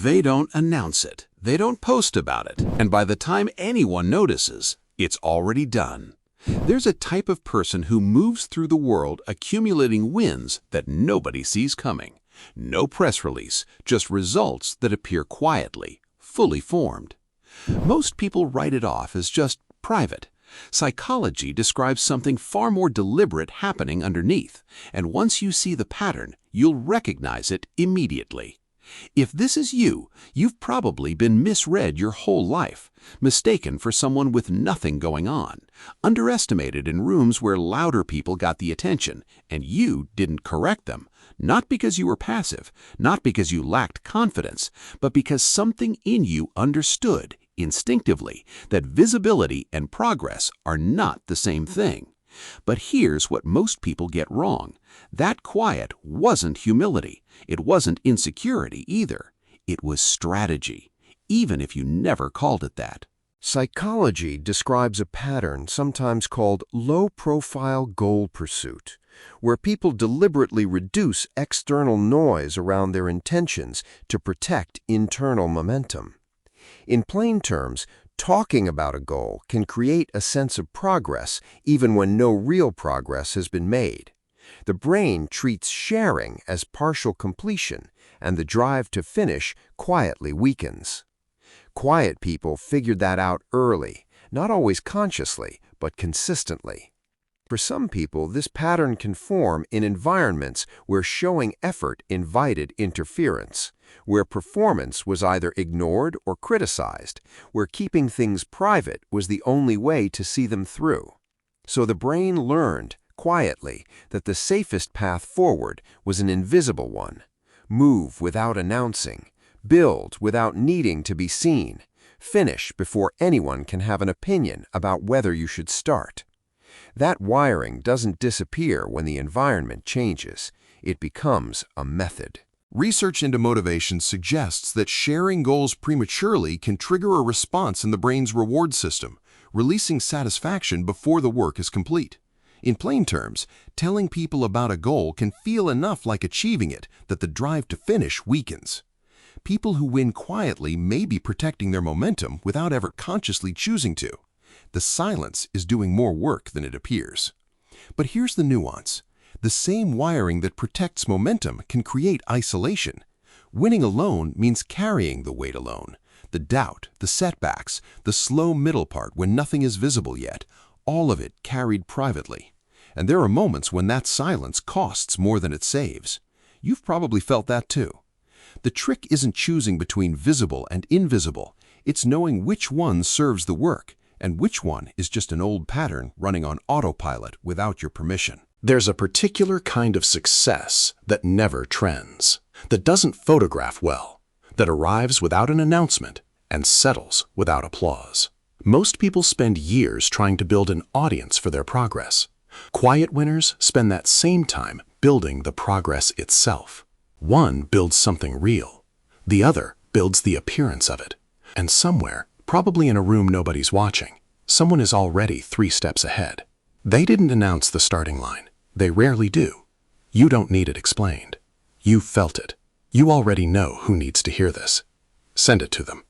They don't announce it. They don't post about it. And by the time anyone notices, it's already done. There's a type of person who moves through the world accumulating wins that nobody sees coming. No press release, just results that appear quietly, fully formed. Most people write it off as just private. Psychology describes something far more deliberate happening underneath, and once you see the pattern, you'll recognize it immediately. If this is you, you've probably been misread your whole life, mistaken for someone with nothing going on, underestimated in rooms where louder people got the attention, and you didn't correct them, not because you were passive, not because you lacked confidence, but because something in you understood, instinctively, that visibility and progress are not the same thing. But here's what most people get wrong. That quiet wasn't humility. It wasn't insecurity either. It was strategy, even if you never called it that. Psychology describes a pattern sometimes called low-profile goal pursuit, where people deliberately reduce external noise around their intentions to protect internal momentum. In plain terms, talking about a goal can create a sense of progress even when no real progress has been made. The brain treats sharing as partial completion, and the drive to finish quietly weakens. Quiet people figured that out early, not always consciously, but consistently. For some people, this pattern can form in environments where showing effort invited interference, where performance was either ignored or criticized, where keeping things private was the only way to see them through. So the brain learned, quietly, that the safest path forward was an invisible one. Move without announcing, build without needing to be seen, finish before anyone can have an opinion about whether you should start. That wiring doesn't disappear when the environment changes. It becomes a method. Research into motivation suggests that sharing goals prematurely can trigger a response in the brain's reward system, releasing satisfaction before the work is complete. In plain terms, telling people about a goal can feel enough like achieving it that the drive to finish weakens. People who win quietly may be protecting their momentum without ever consciously choosing to. The silence is doing more work than it appears. But here's the nuance. The same wiring that protects momentum can create isolation. Winning alone means carrying the weight alone. The doubt, the setbacks, the slow middle part when nothing is visible yet, all of it carried privately. And there are moments when that silence costs more than it saves. You've probably felt that too. The trick isn't choosing between visible and invisible. It's knowing which one serves the work and which one is just an old pattern running on autopilot without your permission. There's a particular kind of success that never trends, that doesn't photograph well, that arrives without an announcement and settles without applause. Most people spend years trying to build an audience for their progress. Quiet winners spend that same time building the progress itself. One builds something real. The other builds the appearance of it. And somewhere, probably in a room nobody's watching, someone is already 3 steps ahead. They didn't announce the starting line. They rarely do. You don't need it explained. You felt it. You already know who needs to hear this. Send it to them.